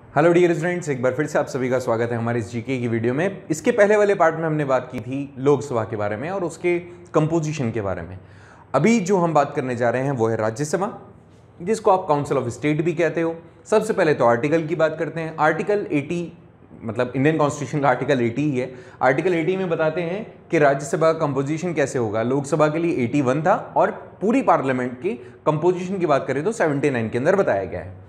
Hello dear students, एक बार फिर से आप सभी का स्वागत है हमारे इस जीके की वीडियो में। इसके पहले वाले पार्ट में हमने बात की थी लोकसभा के बारे में और उसके कंपोजिशन के बारे में। अभी जो हम बात करने जा रहे हैं वो है राज्यसभा, जिसको आप काउंसिल ऑफ स्टेट भी कहते हो। सबसे पहले तो आर्टिकल की बात करते हैं। आर्टिकल 80 मतलब इंडियन कॉन्स्टिट्यूशन का आर्टिकल 80 ही है। आर्टिकल 80 में बताते हैं कि राज्यसभा का कंपोजिशन कैसे होगा। लोकसभा के लिए 81 था और पूरी पार्लियामेंट की कंपोजिशन की बात करें तो 79 के अंदर बताया गया है।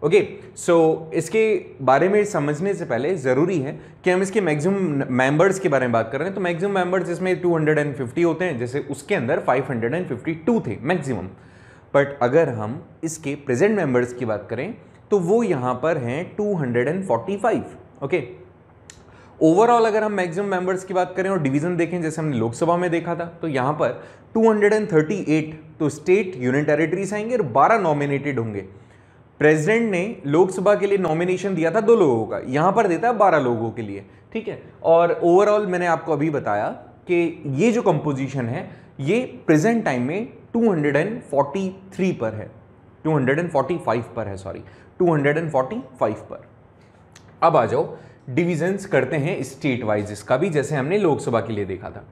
ओके, सो इसके बारे में समझने से पहले ज़रूरी है कि हम इसके मैक्सिमम मेंबर्स के बारे में बात कर रहे हैं। तो मैक्सिमम मेंबर्स इसमें 250 होते हैं, जैसे उसके अंदर 552 थे मैक्सिमम। बट अगर हम इसके प्रेजेंट मेंबर्स की बात करें तो वो यहाँ पर हैं 245। ओके, ओवरऑल अगर हम मैक्सिमम मेंबर्स की बात करें और डिवीजन देखें जैसे हमने लोकसभा में देखा था, तो यहाँ पर 238 तो स्टेट यूनियन टेरिटरीज आएंगे और 12 नॉमिनेटेड होंगे। प्रेसिडेंट ने लोकसभा के लिए नॉमिनेशन दिया था 2 लोगों का, यहां पर देता है 12 लोगों के लिए, ठीक है। और ओवरऑल मैंने आपको अभी बताया कि ये जो कंपोजिशन है ये प्रेजेंट टाइम में 243 पर है, 245 पर है, सॉरी 245 पर। अब आ जाओ डिविजन्स करते हैं स्टेट वाइज इसका भी, जैसे हमने लोकसभा के लिए देखा था।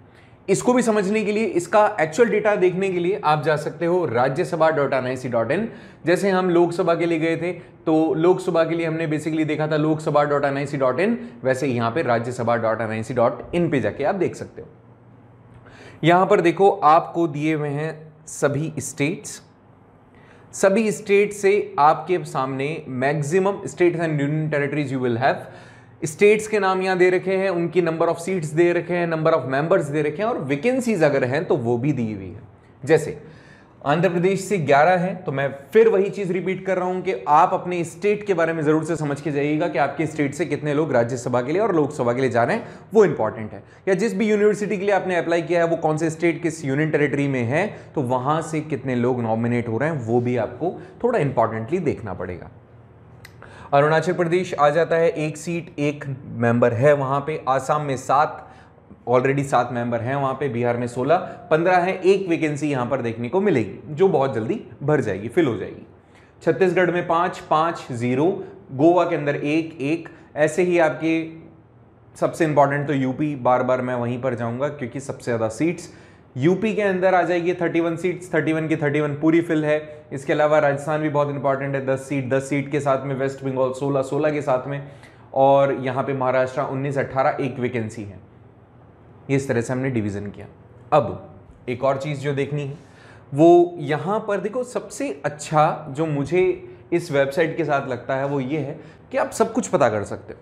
इसको भी समझने के लिए, इसका एक्चुअल डेटा देखने के लिए आप जा सकते हो राज्यसभा.nic.in। जैसे हम लोकसभा के लिए गए थे तो लोकसभा के लिए हमने बेसिकली देखा था लोकसभा.nic.in, वैसे यहां पे राज्यसभा.nic.in पे जाके आप देख सकते हो। यहां पर देखो आपको दिए हुए हैं सभी स्टेट्स। सभी स्टेट से आपके सामने maximum states and union territories you will have. States के नाम यहां दे रखे हैं, उनकी नंबर ऑफ सीट्स दे रखे हैं, नंबर ऑफ मेंबर्स दे रखे हैं और वैकेंसीज अगर हैं तो वो भी दी हुई है। जैसे आंध्र प्रदेश से 11 है, तो मैं फिर वही चीज रिपीट कर रहा हूं कि आप अपने स्टेट के बारे में जरूर से समझ के जाइएगा कि आपके स्टेट से कितने लोग राज्यसभा के लिए और लोकसभा के लिए जा रहे हैं, वो इंपॉर्टेंट है। या जिस भी यूनिवर्सिटी के लिए आपने अप्लाई किया है वो कौन से स्टेट किस यूनियन टेरिटरी में है, तो वहां से कितने लोग नॉमिनेट हो रहे हैं वो भी आपको थोड़ा इंपॉर्टेंटली देखना पड़ेगा। अरुणाचल प्रदेश आ जाता है, 1 सीट 1 मेंबर है वहां पे। आसाम में 7 ऑलरेडी 7 मेंबर हैं वहां पे। बिहार में 16, 15 है। 1 वैकेंसी यहां पर देखने को मिलेगी जो बहुत जल्दी भर जाएगी, फिल हो जाएगी। छत्तीसगढ़ में 5 0, गोवा के अंदर 1 ऐसे ही आपके सबसे इंपॉर्टेंट तो यूपी, बार बार मैं वहीं पर जाऊंगा क्योंकि सबसे ज्यादा सीट्स यूपी के अंदर आ जाएगी। 31 सीट्स, 31 की 31 पूरी फिल है। इसके अलावा राजस्थान भी बहुत इंपॉर्टेंट है, 10 सीट के साथ में। वेस्ट बंगाल 16 के साथ में। और यहाँ पे महाराष्ट्र 19 18 1 वैकेंसी है। इस तरह से हमने डिवीजन किया। अब एक और चीज जो देखनी है वो यहाँ पर देखो, सबसे अच्छा जो मुझे इस वेबसाइट के साथ लगता है वो ये है कि आप सब कुछ पता कर सकते हो।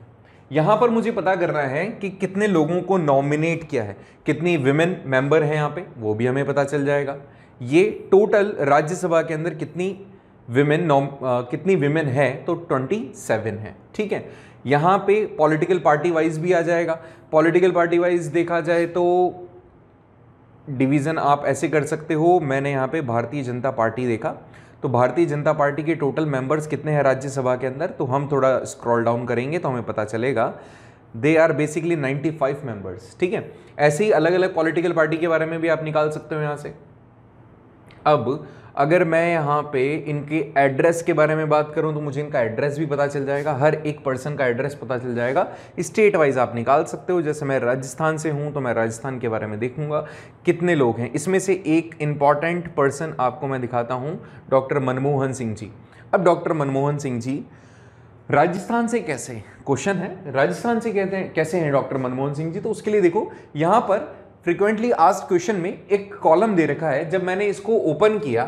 यहां पर मुझे पता करना है कि कितने लोगों को नॉमिनेट किया है, कितनी विमेन मेंबर हैं यहाँ पे, वो भी हमें पता चल जाएगा। ये टोटल राज्यसभा के अंदर कितनी विमेन है, तो 27 है, ठीक है। यहाँ पे पॉलिटिकल पार्टी वाइज भी आ जाएगा। पॉलिटिकल पार्टी वाइज देखा जाए तो डिवीजन आप ऐसे कर सकते हो। मैंने यहाँ पे भारतीय जनता पार्टी देखा, तो भारतीय जनता पार्टी के टोटल मेंबर्स कितने हैं राज्यसभा के अंदर, तो हम थोड़ा स्क्रॉल डाउन करेंगे तो हमें पता चलेगा दे आर बेसिकली 95 मेंबर्स, ठीक है। ऐसे ही अलग अलग पॉलिटिकल पार्टी के बारे में भी आप निकाल सकते हो यहाँ से। अब अगर मैं यहाँ पे इनके एड्रेस के बारे में बात करूँ तो मुझे इनका एड्रेस भी पता चल जाएगा, हर एक पर्सन का एड्रेस पता चल जाएगा। स्टेट वाइज आप निकाल सकते हो। जैसे मैं राजस्थान से हूँ तो मैं राजस्थान के बारे में देखूंगा कितने लोग हैं। इसमें से एक इंपॉर्टेंट पर्सन आपको मैं दिखाता हूँ, डॉक्टर मनमोहन सिंह जी। अब डॉक्टर मनमोहन सिंह जी राजस्थान से कैसे, क्वेश्चन है राजस्थान से कहते हैं कैसे हैं डॉक्टर मनमोहन सिंह जी, तो उसके लिए देखो यहाँ पर फ्रीक्वेंटली आस्क्ड क्वेश्चन में एक कॉलम दे रखा है। जब मैंने इसको ओपन किया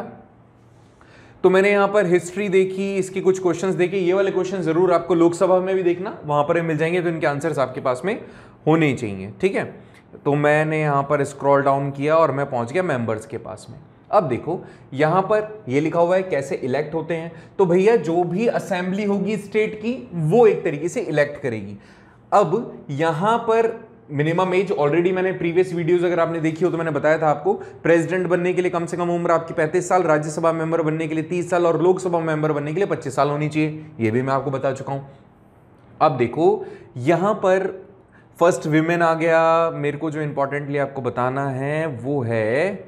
तो मैंने यहाँ पर हिस्ट्री देखी, इसके कुछ क्वेश्चंस देखे। ये वाले क्वेश्चन जरूर आपको लोकसभा में भी देखना, वहां पर मिल जाएंगे, तो इनके आंसर्स आपके पास में होने ही चाहिए, ठीक है। तो मैंने यहाँ पर स्क्रॉल डाउन किया और मैं पहुंच गया मेंबर्स के पास में। अब देखो यहाँ पर ये लिखा हुआ है कैसे इलेक्ट होते हैं, तो भैया जो भी असेंबली होगी स्टेट की वो एक तरीके से इलेक्ट करेगी। अब यहाँ पर मिनिमम एज ऑलरेडी मैंने प्रीवियस वीडियोस अगर आपने देखी हो तो मैंने बताया था आपको, प्रेसिडेंट बनने के लिए कम से कम उम्र आपकी 35 साल, राज्यसभा मेंबर बनने के लिए 30 साल और लोकसभा मेंबर बनने के लिए 25 साल होनी चाहिए। ये भी मैं आपको बता चुका हूं। अब देखो यहां पर फर्स्ट विमेन आ गया। मेरे को जो इंपॉर्टेंटली आपको बताना है वो है,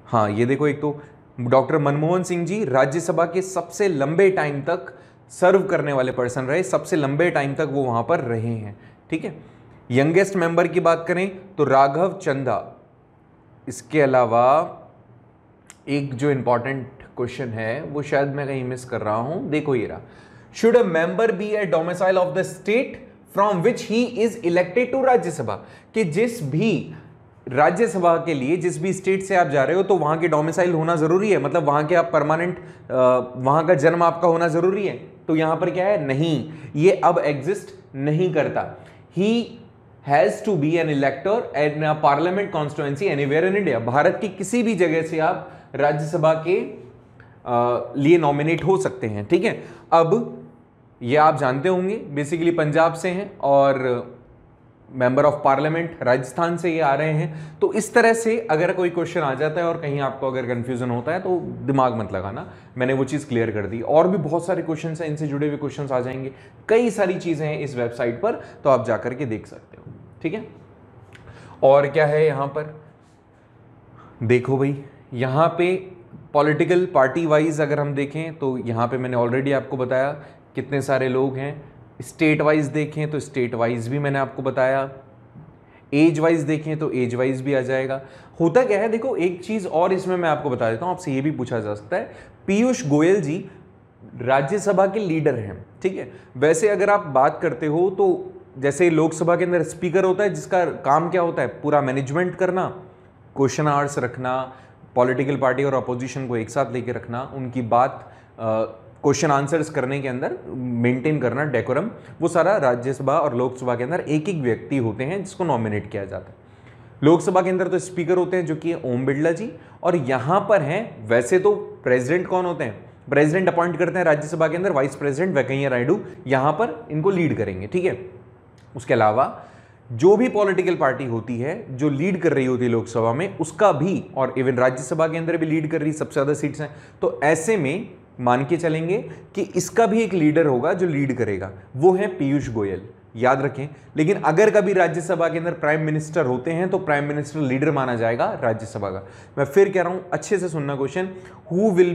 हाँ ये देखो, एक तो डॉक्टर मनमोहन सिंह जी राज्यसभा के सबसे लंबे टाइम तक सर्व करने वाले पर्सन रहे, सबसे लंबे टाइम तक वो वहां पर रहे हैं, ठीक है। यंगेस्ट मेंबर की बात करें तो राघव चंदा। इसके अलावा एक जो इंपॉर्टेंट क्वेश्चन है वो शायद मैं कहीं मिस कर रहा हूं, देखो ये रहा, should a member be a domicile of the state from which he is elected to Rajya Sabha, कि जिस भी राज्यसभा के लिए जिस भी स्टेट से आप जा रहे हो तो वहां के डोमिसाइल होना जरूरी है, मतलब वहां के आप परमानेंट वहां का जन्म आपका होना जरूरी है। तो यहां पर क्या है, नहीं, ये अब एग्जिस्ट नहीं करता। He has to be an elector in a parliament constituency anywhere in India. Bharat की किसी भी जगह से आप राज्यसभा के लिए नॉमिनेट हो सकते हैं, ठीक है। अब ये आप जानते होंगे बेसिकली पंजाब से हैं और मेंबर ऑफ पार्लियामेंट राजस्थान से ये आ रहे हैं। तो इस तरह से अगर कोई क्वेश्चन आ जाता है और कहीं आपको अगर कंफ्यूजन होता है तो दिमाग मत लगाना, मैंने वो चीज़ क्लियर कर दी। और भी बहुत सारे क्वेश्चन हैं, इनसे जुड़े हुए क्वेश्चन आ जाएंगे, कई सारी चीज़ें हैं इस वेबसाइट पर, तो आप जाकर के देख सकते हो, ठीक है। और क्या है यहाँ पर, देखो भाई, यहाँ पे पॉलिटिकल पार्टी वाइज अगर हम देखें तो यहाँ पे मैंने ऑलरेडी आपको बताया कितने सारे लोग हैं। स्टेट वाइज देखें तो स्टेट वाइज भी मैंने आपको बताया, एज वाइज देखें तो एज वाइज भी आ जाएगा। होता क्या है, देखो एक चीज और इसमें मैं आपको बता देता हूं, आपसे ये भी पूछा जा सकता है, पीयूष गोयल जी राज्यसभा के लीडर हैं, ठीक है। वैसे अगर आप बात करते हो तो जैसे लोकसभा के अंदर स्पीकर होता है जिसका काम क्या होता है, पूरा मैनेजमेंट करना, क्वेश्चन आवर्स रखना, पॉलिटिकल पार्टी और अपोजिशन को एक साथ लेके रखना, उनकी बात क्वेश्चन आंसर्स करने के अंदर मेंटेन करना डेकोरम, वो सारा राज्यसभा और लोकसभा के अंदर एक एक व्यक्ति होते हैं जिसको नॉमिनेट किया जाता है। लोकसभा के अंदर तो स्पीकर होते हैं जो कि ओम बिरला जी, और यहाँ पर हैं वैसे तो प्रेसिडेंट कौन होते हैं, प्रेसिडेंट अपॉइंट करते हैं राज्यसभा के अंदर, वाइस प्रेसिडेंट वेंकैया नायडू यहाँ पर इनको लीड करेंगे, ठीक है। उसके अलावा जो भी पॉलिटिकल पार्टी होती है जो लीड कर रही होती है लोकसभा में, उसका भी, और इवन राज्यसभा के अंदर भी लीड कर रही, सबसे ज्यादा सीट्स हैं, तो ऐसे में मान के चलेंगे कि इसका भी एक लीडर होगा जो लीड करेगा, वो है पीयूष गोयल, याद रखें। लेकिन अगर कभी राज्यसभा के अंदर प्राइम मिनिस्टर होते हैं तो प्राइम मिनिस्टर लीडर माना जाएगा राज्यसभा का। मैं फिर कह रहा हूं, अच्छे से सुनना question, who will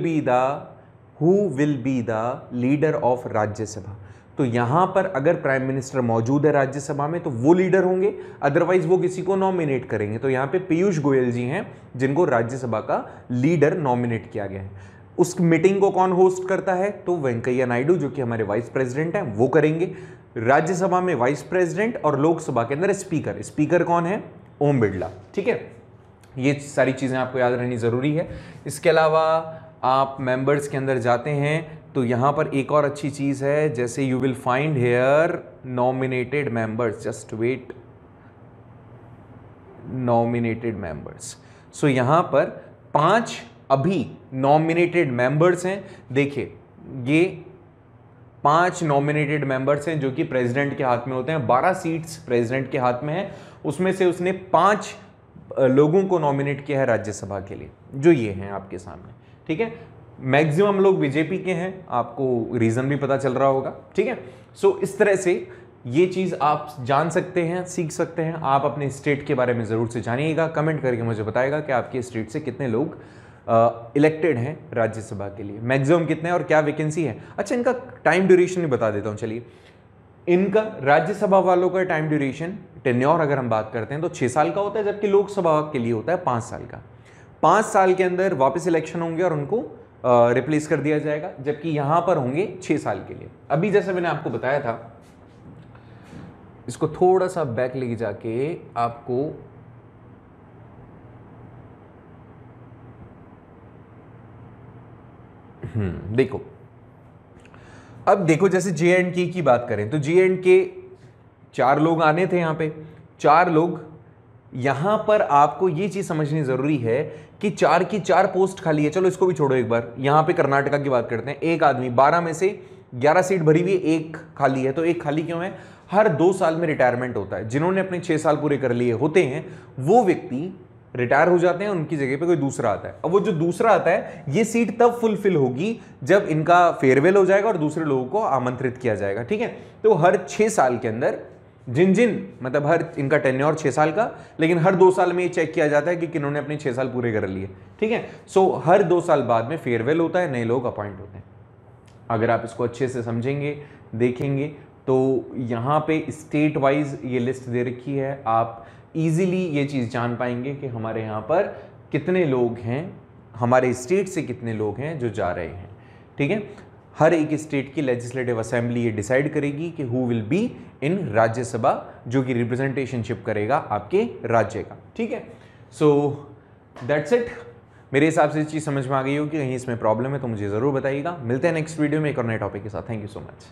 be the leader of Rajya Sabha. तो यहां पर अगर प्राइम मिनिस्टर मौजूद है राज्यसभा में तो वो लीडर होंगे, अदरवाइज वो किसी को नॉमिनेट करेंगे। तो यहां पे पीयूष गोयल जी हैं जिनको राज्यसभा का लीडर नॉमिनेट किया गया है। उस मीटिंग को कौन होस्ट करता है, तो वेंकैया नायडू जो कि हमारे वाइस प्रेसिडेंट हैं वो करेंगे। राज्यसभा में वाइस प्रेसिडेंट और लोकसभा के अंदर स्पीकर, स्पीकर कौन है, ओम बिरला, ठीक है। ये सारी चीजें आपको याद रहनी जरूरी है। इसके अलावा आप मेंबर्स के अंदर जाते हैं तो यहां पर एक और अच्छी चीज है, जैसे you will find here nominated members, just wait, nominated members. So यहां पर 5 अभी नॉमिनेटेड मेंबर्स हैं। देखिए ये 5 नॉमिनेटेड मेंबर्स हैं जो कि प्रेसिडेंट के हाथ में होते हैं। 12 सीट्स प्रेसिडेंट के हाथ में है, उसमें से उसने 5 लोगों को नॉमिनेट किया है राज्यसभा के लिए, जो ये हैं आपके सामने, ठीक है। मैक्सिमम लोग बीजेपी के हैं, आपको रीजन भी पता चल रहा होगा, ठीक है। सो इस तरह से ये चीज आप जान सकते हैं, सीख सकते हैं। आप अपने स्टेट के बारे में जरूर से जानिएगा, कमेंट करके मुझे बताएगा कि आपके स्टेट से कितने लोग इलेक्टेड हैं राज्यसभा के लिए, मैक्सिमम कितने और क्या वैकेंसी है। अच्छा, इनका टाइम ड्यूरेशन भी बता देता हूं, चलिए। इनका राज्यसभा वालों का टाइम ड्यूरेशन, टेन्योर अगर हम बात करते हैं तो 6 साल का होता है, जबकि लोकसभा के लिए होता है 5 साल का। 5 साल के अंदर वापस इलेक्शन होंगे और उनको रिप्लेस कर दिया जाएगा, जबकि यहां पर होंगे 6 साल के लिए। अभी जैसे मैंने आपको बताया था, इसको थोड़ा सा बैक लेके जाके आपको देखो, अब देखो जैसे JNK की बात करें तो JNK 4 लोग आने थे यहां पे, 4 लोग। यहां पर आपको ये चीज समझनी जरूरी है कि 4 की 4 पोस्ट खाली है। चलो इसको भी छोड़ो एक बार, यहां पे कर्नाटका की बात करते हैं। एक आदमी, 12 में से 11 सीट भरी हुई है, 1 खाली है। तो 1 खाली क्यों है? हर 2 साल में रिटायरमेंट होता है। जिन्होंने अपने 6 साल पूरे कर लिए होते हैं वो व्यक्ति रिटायर हो जाते हैं, उनकी जगह पे कोई दूसरा आता है। अब वो जो दूसरा आता है, ये सीट तब फुलफिल होगी जब इनका फेयरवेल हो जाएगा और दूसरे लोगों को आमंत्रित किया जाएगा, ठीक है। तो हर 6 साल के अंदर मतलब हर इनका टेन्योर 6 साल का, लेकिन हर 2 साल में ये चेक किया जाता है कि किन्होंने अपने 6 साल पूरे कर लिए, ठीक है। सो हर 2 साल बाद में फेयरवेल होता है, नए लोग अपॉइंट होते हैं। अगर आप इसको अच्छे से समझेंगे, देखेंगे, तो यहाँ पे स्टेट वाइज ये लिस्ट दे रखी है। आप इजीली ये चीज़ जान पाएंगे कि हमारे यहाँ पर कितने लोग हैं, हमारे स्टेट से कितने लोग हैं जो जा रहे हैं। ठीक है, हर एक स्टेट की लेजिस्लेटिव असेंबली ये डिसाइड करेगी कि who will be in Rajya Sabha, जो कि रिप्रेजेंटेशनशिप करेगा आपके राज्य का। ठीक है, सो दैट्स इट। मेरे हिसाब से इस चीज़ समझ में आ गई हो कि कहीं इसमें प्रॉब्लम है तो मुझे ज़रूर बताइएगा। मिलते हैं नेक्स्ट वीडियो में एक और नए टॉपिक के साथ। Thank you so much.